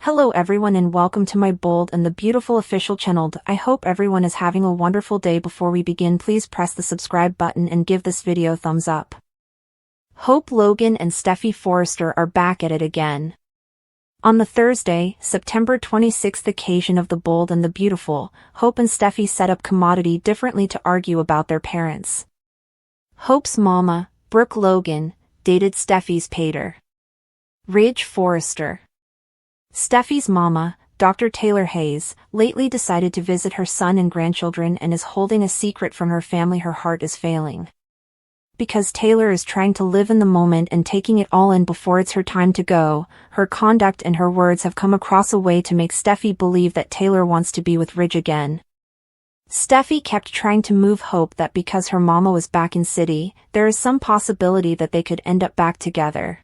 Hello everyone and welcome to my bold and the beautiful official channel. I hope everyone is having a wonderful day. Before we begin, please press the subscribe button and give this video a thumbs up. Hope Logan and Steffy Forrester are back at it again. On the Thursday, September 26th occasion of the Bold and the Beautiful, Hope and Steffy set up commodity differently to argue about their parents. Hope's mama, Brooke Logan, dated Steffy's pater, Ridge Forrester. Steffy's mama, Dr. Taylor Hayes, lately decided to visit her son and grandchildren and is holding a secret from her family. Her heart is failing. Because Taylor is trying to live in the moment and taking it all in before it's her time to go, her conduct and her words have come across a way to make Steffy believe that Taylor wants to be with Ridge again. Steffy kept trying to move Hope that because her mama was back in city, there is some possibility that they could end up back together.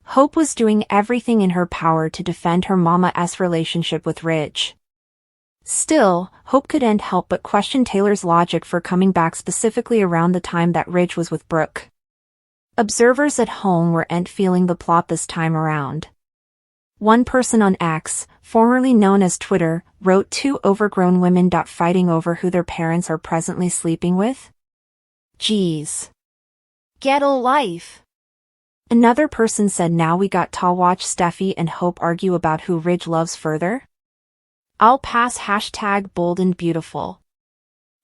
Hope was doing everything in her power to defend her mama's relationship with Ridge. Still, Hope couldn't help but question Taylor's logic for coming back specifically around the time that Ridge was with Brooke. Observers at home weren't feeling the plot this time around. One person on X, formerly known as Twitter, wrote, "Two overgrown women fighting over who their parents are presently sleeping with? Geez. Get a life." Another person said, "Now we got to watch Steffy and Hope argue about who Ridge loves further? I'll pass #bold and beautiful."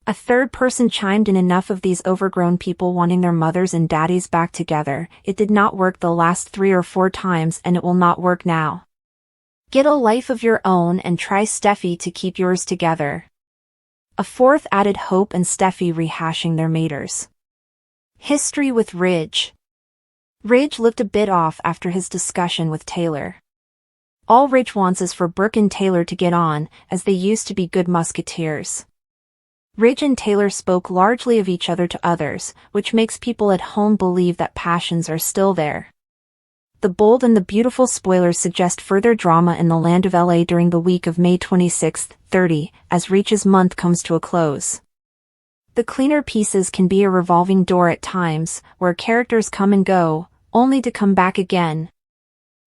A third person chimed in, "Enough of these overgrown people wanting their mothers and daddies back together. It did not work the last 3 or 4 times and it will not work now. Get a life of your own and try, Steffy, to keep yours together." A fourth added, "Hope and Steffy rehashing their maters history with Ridge." Ridge looked a bit off after his discussion with Taylor. All Ridge wants is for Brooke and Taylor to get on, as they used to be good musketeers. Ridge and Taylor spoke largely of each other to others, which makes people at home believe that passions are still there. The Bold and the Beautiful spoilers suggest further drama in the land of LA during the week of May 26th, 30, as Ridge's month comes to a close. The cleaner pieces can be a revolving door at times, where characters come and go, only to come back again.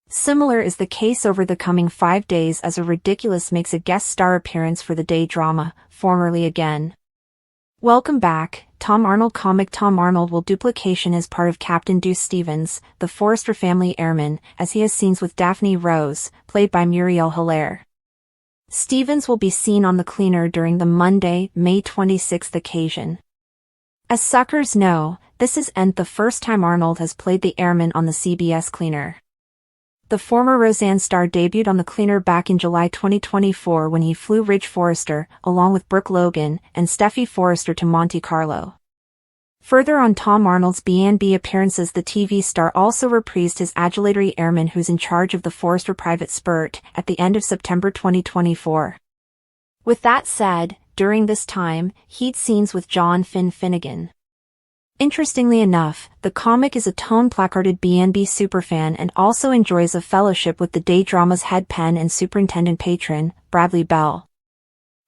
Similar is the case over the coming 5 days as a Ridiculous makes a guest star appearance for the day drama, Formerly Again. Welcome back, Tom Arnold. Comic Tom Arnold will duplication as part of Captain Deuce Stevens, the Forrester family airman, as he has scenes with Daphne Rose, played by Muriel Hilaire. Stevens will be seen on the cleaner during the Monday, May 26th occasion. As suckers know, this isn't the first time Arnold has played the airman on the CBS cleaner. The former Roseanne star debuted on the cleaner back in July 2024 when he flew Ridge Forrester, along with Brooke Logan and Steffy Forrester, to Monte Carlo. Further on Tom Arnold's B&B appearances, the TV star also reprised his adulatory airman who's in charge of the Forrester private spurt at the end of September 2024. With that said, during this time, he'd scenes with John Finnegan. Interestingly enough, the comic is a tone-placarded B&B superfan and also enjoys a fellowship with the day drama's head pen and superintendent patron, Bradley Bell.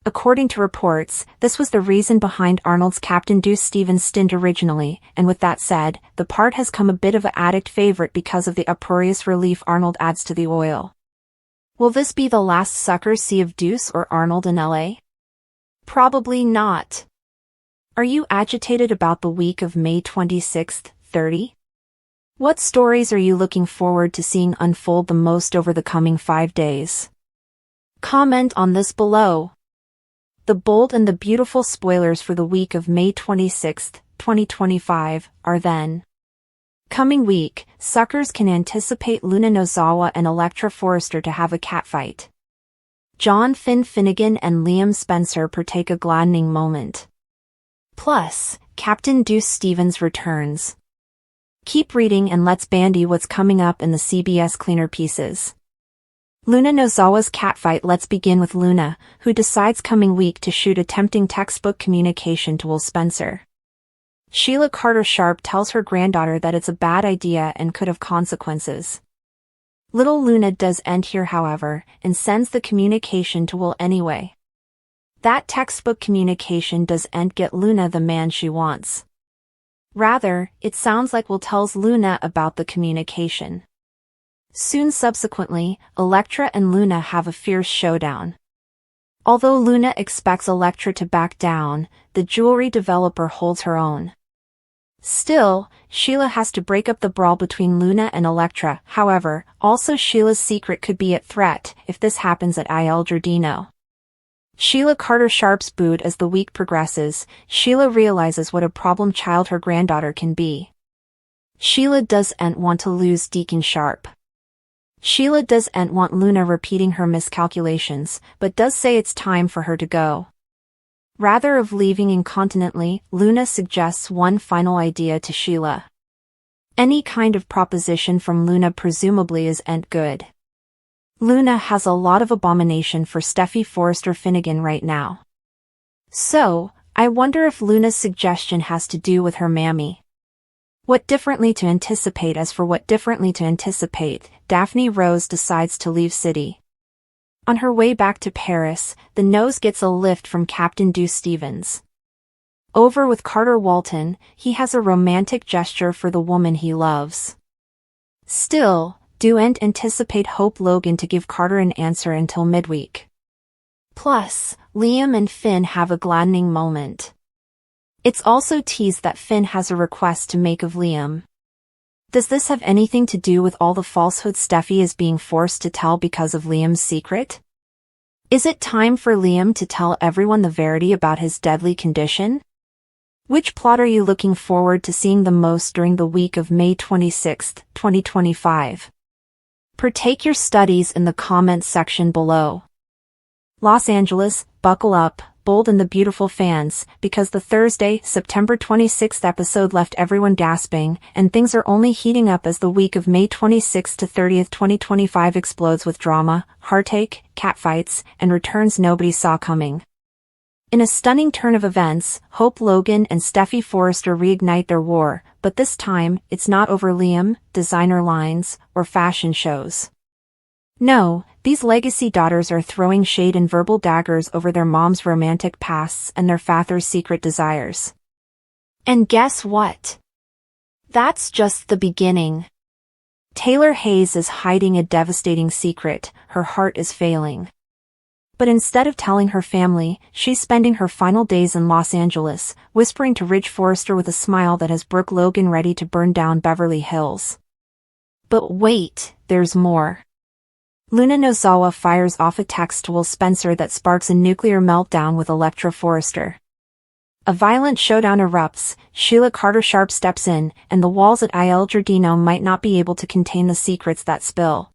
According to reports, this was the reason behind Arnold's Captain Deuce Stevens stint originally, and with that said, the part has come a bit of an addict favorite because of the uproarious relief Arnold adds to the oil. Will this be the last suckers see of Deuce or Arnold in LA? Probably not. Are you agitated about the week of May 26th, 30? What stories are you looking forward to seeing unfold the most over the coming 5 days? Comment on this below. The Bold and the Beautiful spoilers for the week of May 26th, 2025, are then. Coming week, suckers can anticipate Luna Nozawa and Elektra Forrester to have a catfight. John Finnegan and Liam Spencer partake a gladdening moment. Plus, Captain Deuce Stevens returns. Keep reading and let's bandy what's coming up in the CBS cleaner pieces. Luna Nozawa's catfight. Let's begin with Luna, who decides coming week to shoot a tempting textbook communication to Will Spencer. Sheila Carter Sharp tells her granddaughter that it's a bad idea and could have consequences. Little Luna does end here, however, and sends the communication to Will anyway. That textbook communication doesn't get Luna the man she wants. Rather, it sounds like Will tells Luna about the communication. Soon subsequently, Elektra and Luna have a fierce showdown. Although Luna expects Elektra to back down, the jewelry developer holds her own. Still, Sheila has to break up the brawl between Luna and Elektra. However, also Sheila's secret could be at threat if this happens at Il Giardino. Sheila Carter Sharp's booed as the week progresses. Sheila realizes what a problem child her granddaughter can be. Sheila doesn't want to lose Deacon Sharp. Sheila doesn't want Luna repeating her miscalculations, but does say it's time for her to go. Rather of leaving incontinently, Luna suggests one final idea to Sheila. Any kind of proposition from Luna presumably isn't good. Luna has a lot of abomination for Steffy Forrester Finnegan right now. So, I wonder if Luna's suggestion has to do with her mammy. What differently to anticipate? As for what differently to anticipate, Daphne Rose decides to leave city. On her way back to Paris, the nose gets a lift from Captain Deuce Stevens. Over with Carter Walton, he has a romantic gesture for the woman he loves. Still, don't anticipate Hope Logan to give Carter an answer until midweek. Plus, Liam and Finn have a gladdening moment. It's also teased that Finn has a request to make of Liam. Does this have anything to do with all the falsehoods Steffy is being forced to tell because of Liam's secret? Is it time for Liam to tell everyone the verity about his deadly condition? Which plot are you looking forward to seeing the most during the week of May 26, 2025? Partake your studies in the comments section below. Los Angeles, buckle up, Bold and the Beautiful fans, because the Thursday, September 26th episode left everyone gasping, and things are only heating up as the week of May 26th to 30th, 2025 explodes with drama, heartache, catfights, and returns nobody saw coming. In a stunning turn of events, Hope Logan and Steffy Forrester reignite their war, but this time, it's not over Liam, designer lines, or fashion shows. No, these legacy daughters are throwing shade and verbal daggers over their mom's romantic pasts and their father's secret desires. And guess what? That's just the beginning. Taylor Hayes is hiding a devastating secret. Her heart is failing. But instead of telling her family, she's spending her final days in Los Angeles, whispering to Ridge Forrester with a smile that has Brooke Logan ready to burn down Beverly Hills. But wait, there's more. Luna Nozawa fires off a text to Will Spencer that sparks a nuclear meltdown with Elektra Forrester. A violent showdown erupts, Sheila Carter Sharp steps in, and the walls at Il Giardino might not be able to contain the secrets that spill.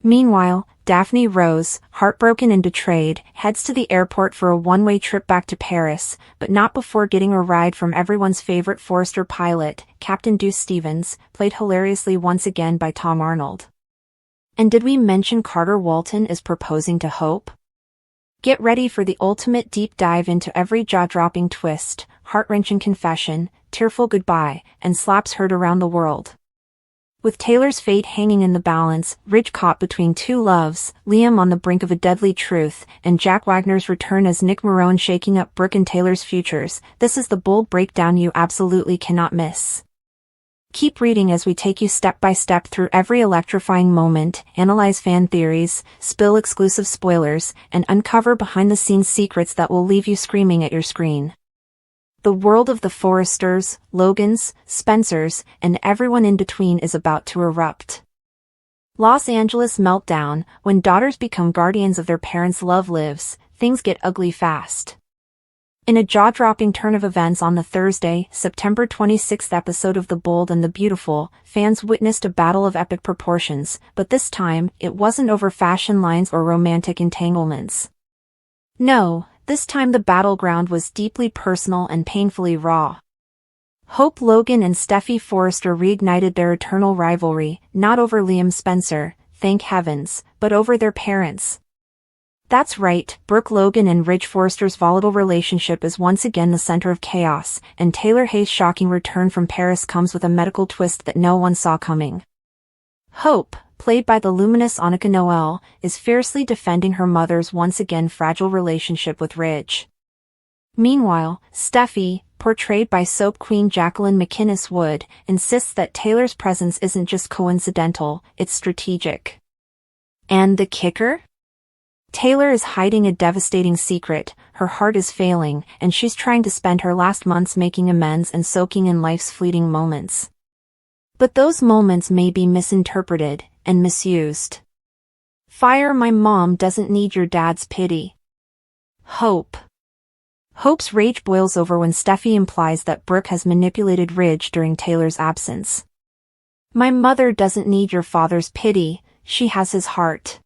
Meanwhile, Daphne Rose, heartbroken and betrayed, heads to the airport for a one-way trip back to Paris, but not before getting a ride from everyone's favorite Forrester pilot, Captain Deuce Stevens, played hilariously once again by Tom Arnold. And did we mention Carter Walton is proposing to Hope? Get ready for the ultimate deep dive into every jaw-dropping twist, heart-wrenching confession, tearful goodbye, and slaps heard around the world. With Taylor's fate hanging in the balance, Ridge caught between two loves, Liam on the brink of a deadly truth, and Jack Wagner's return as Nick Marone shaking up Brooke and Taylor's futures, this is the bold breakdown you absolutely cannot miss. Keep reading as we take you step by step through every electrifying moment, analyze fan theories, spill exclusive spoilers, and uncover behind-the-scenes secrets that will leave you screaming at your screen. The world of the Forresters, Logans, Spencers, and everyone in between is about to erupt. Los Angeles meltdown. When daughters become guardians of their parents' love lives, things get ugly fast. In a jaw-dropping turn of events on the Thursday, September 26th episode of The Bold and the Beautiful, fans witnessed a battle of epic proportions, but this time, it wasn't over fashion lines or romantic entanglements. No, this time the battleground was deeply personal and painfully raw. Hope Logan and Steffy Forrester reignited their eternal rivalry, not over Liam Spencer, thank heavens, but over their parents. That's right, Brooke Logan and Ridge Forrester's volatile relationship is once again the center of chaos, and Taylor Hayes' shocking return from Paris comes with a medical twist that no one saw coming. Hope, played by the luminous Annika Noel, is fiercely defending her mother's once again fragile relationship with Ridge. Meanwhile, Steffy, portrayed by soap queen Jacqueline McInnes Wood, insists that Taylor's presence isn't just coincidental, it's strategic. And the kicker? Taylor is hiding a devastating secret, her heart is failing, and she's trying to spend her last months making amends and soaking in life's fleeting moments. But those moments may be misinterpreted and misused. Fire, my mom doesn't need your dad's pity. Hope. Hope's rage boils over when Steffy implies that Brooke has manipulated Ridge during Taylor's absence. My mother doesn't need your father's pity, she has his heart.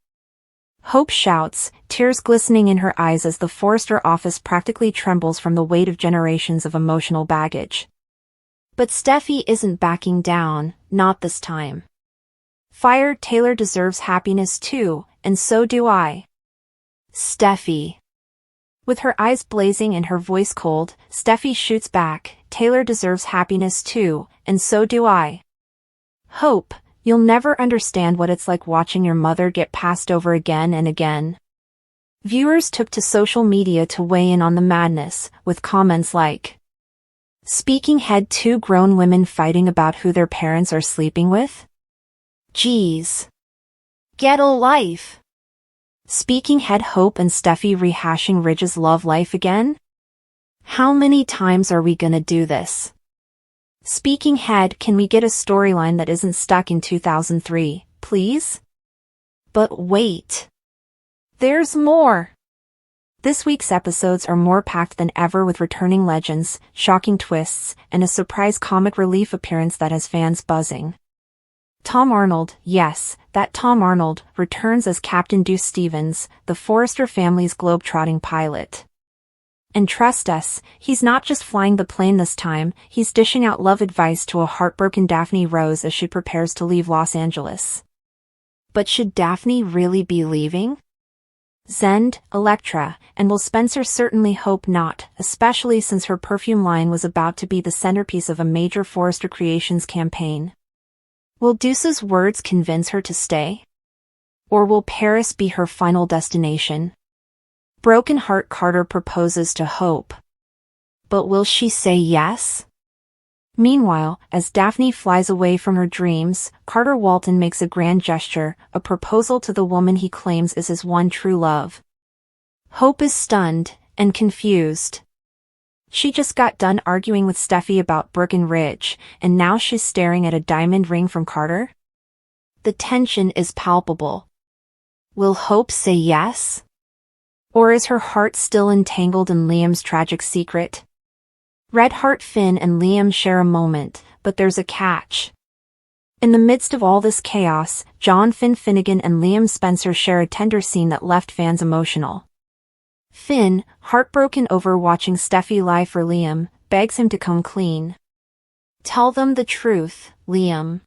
Hope shouts, tears glistening in her eyes as the Forrester office practically trembles from the weight of generations of emotional baggage. But Steffy isn't backing down, not this time. Fire, Taylor deserves happiness too, and so do I. Steffy. With her eyes blazing and her voice cold, Steffy shoots back, Taylor deserves happiness too, and so do I. Hope, you'll never understand what it's like watching your mother get passed over again and again. Viewers took to social media to weigh in on the madness, with comments like, "Speaking head, two grown women fighting about who their parents are sleeping with? Geez. Get a life. Speaking head, Hope and Steffy rehashing Ridge's love life again? How many times are we gonna do this? Speaking head, can we get a storyline that isn't stuck in 2003, please?" But wait. There's more! This week's episodes are more packed than ever with returning legends, shocking twists, and a surprise comic relief appearance that has fans buzzing. Tom Arnold, yes, that Tom Arnold, returns as Captain Deuce Stevens, the Forrester family's globe-trotting pilot. And trust us, he's not just flying the plane this time, he's dishing out love advice to a heartbroken Daphne Rose as she prepares to leave Los Angeles. But should Daphne really be leaving? Zend, Elektra, and will Spencer certainly hope not, especially since her perfume line was about to be the centerpiece of a major Forrester Creations campaign. Will Deuce's words convince her to stay? Or will Paris be her final destination? Broken heart Carter proposes to Hope. But will she say yes? Meanwhile, as Daphne flies away from her dreams, Carter Walton makes a grand gesture, a proposal to the woman he claims is his one true love. Hope is stunned and confused. She just got done arguing with Steffy about Brooke and Ridge, and now she's staring at a diamond ring from Carter? The tension is palpable. Will Hope say yes? Or is her heart still entangled in Liam's tragic secret? Red Heart Finn and Liam share a moment, but there's a catch. In the midst of all this chaos, John Finn Finnegan and Liam Spencer share a tender scene that left fans emotional. Finn, heartbroken over watching Steffy lie for Liam, begs him to come clean. "Tell them the truth, Liam.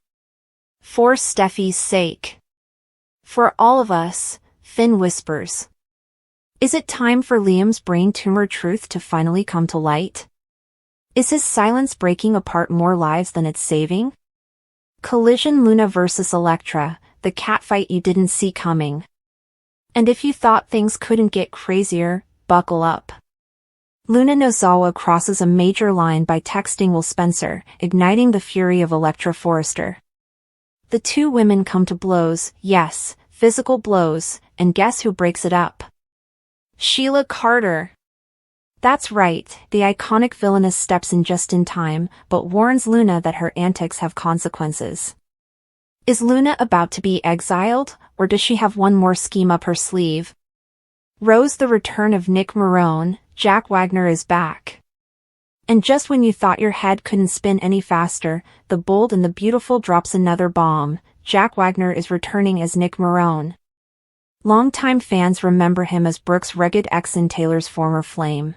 For Steffy's sake. For all of us," Finn whispers. Is it time for Liam's brain tumor truth to finally come to light? Is his silence breaking apart more lives than it's saving? Collision Luna versus Elektra, the catfight you didn't see coming. And if you thought things couldn't get crazier, buckle up. Luna Nozawa crosses a major line by texting Will Spencer, igniting the fury of Elektra Forrester. The two women come to blows, yes, physical blows, and guess who breaks it up? Sheila Carter. That's right, the iconic villainess steps in just in time, but warns Luna that her antics have consequences. Is Luna about to be exiled, or does she have one more scheme up her sleeve? Rose, the return of Nick Marone, Jack Wagner is back. And just when you thought your head couldn't spin any faster, The Bold and the Beautiful drops another bomb. Jack Wagner is returning as Nick Marone. Longtime fans remember him as Brooke's rugged ex and Taylor's former flame.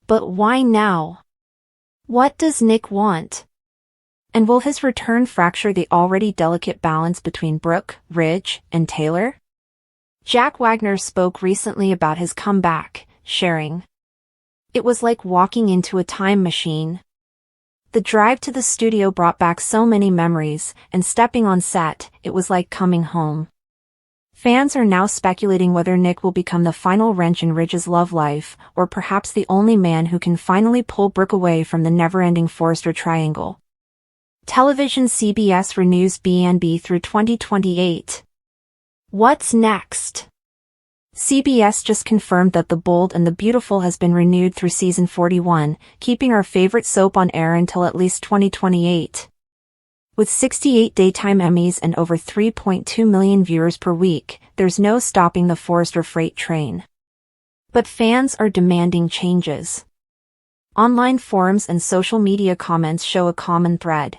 But why now? What does Nick want? And will his return fracture the already delicate balance between Brooke, Ridge, and Taylor? Jack Wagner spoke recently about his comeback, sharing, "It was like walking into a time machine. The drive to the studio brought back so many memories, and stepping on set, it was like coming home." Fans are now speculating whether Nick will become the final wrench in Ridge's love life, or perhaps the only man who can finally pull Brooke away from the never-ending Forrester triangle. Television CBS renews B&B through 2028. What's next? CBS just confirmed that The Bold and the Beautiful has been renewed through season 41, keeping our favorite soap on air until at least 2028. With 68 daytime Emmys and over 3.2 million viewers per week, there's no stopping the Forrester freight train. But fans are demanding changes. Online forums and social media comments show a common thread.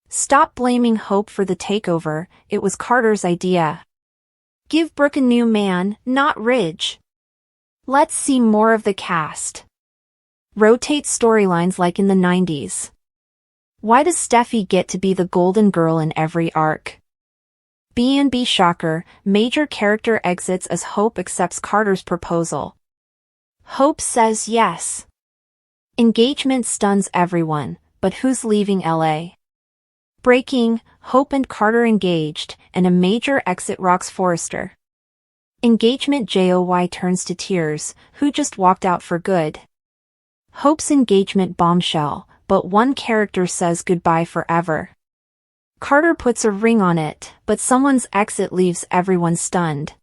Stop blaming Hope for the takeover, it was Carter's idea. Give Brooke a new man, not Ridge. Let's see more of the cast. Rotate storylines like in the 90s. Why does Steffy get to be the golden girl in every arc? B&B shocker, major character exits as Hope accepts Carter's proposal. Hope says yes. Engagement stuns everyone, but who's leaving LA? Breaking, Hope and Carter engaged, and a major exit rocks Forrester. Engagement JOY turns to tears, who just walked out for good? Hope's engagement bombshell, but one character says goodbye forever. Carter puts a ring on it, but someone's exit leaves everyone stunned.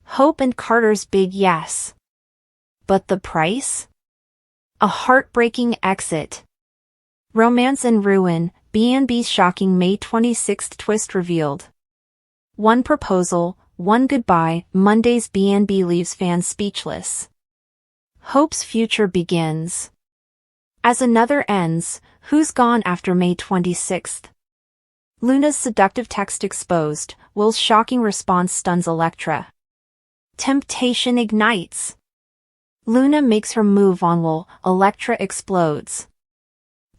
Hope and Carter's big yes. But the price? A heartbreaking exit. Romance and ruin, B&B's shocking May 26th twist revealed. One proposal, one goodbye, Monday's B&B leaves fans speechless. Hope's future begins. As another ends, who's gone after May 26th? Luna's seductive text exposed, Will's shocking response stuns Elektra. Temptation ignites. Luna makes her move on Will, Elektra explodes.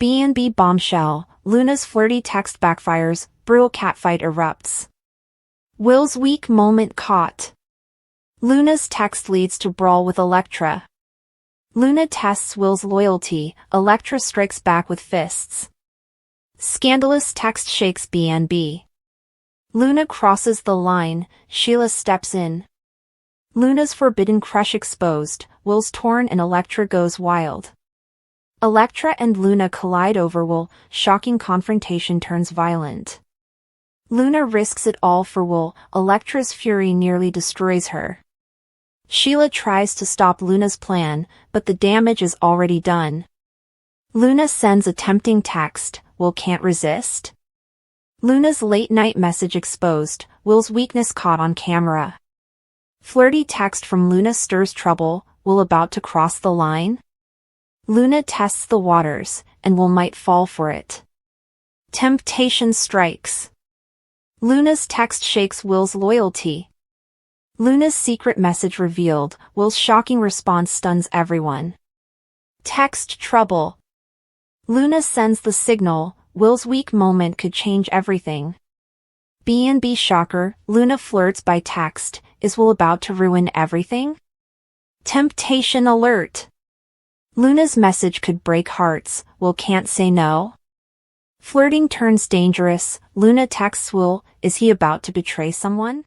B&B bombshell, Luna's flirty text backfires, brutal catfight erupts. Will's weak moment caught. Luna's text leads to brawl with Elektra. Luna tests Will's loyalty, Elektra strikes back with fists. Scandalous text shakes B&B. Luna crosses the line, Sheila steps in. Luna's forbidden crush exposed, Will's torn and Elektra goes wild. Elektra and Luna collide over Will, shocking confrontation turns violent. Luna risks it all for Will, Elektra's fury nearly destroys her. Sheila tries to stop Luna's plan, but the damage is already done. Luna sends a tempting text, Will can't resist. Luna's late-night message exposed, Will's weakness caught on camera. Flirty text from Luna stirs trouble, Will about to cross the line? Luna tests the waters, and Will might fall for it. Temptation strikes. Luna's text shakes Will's loyalty. Luna's secret message revealed, Will's shocking response stuns everyone. Text trouble. Luna sends the signal, Will's weak moment could change everything. B&B shocker, Luna flirts by text, is Will about to ruin everything? Temptation alert. Luna's message could break hearts, Will can't say no? Flirting turns dangerous, Luna texts Will, is he about to betray someone?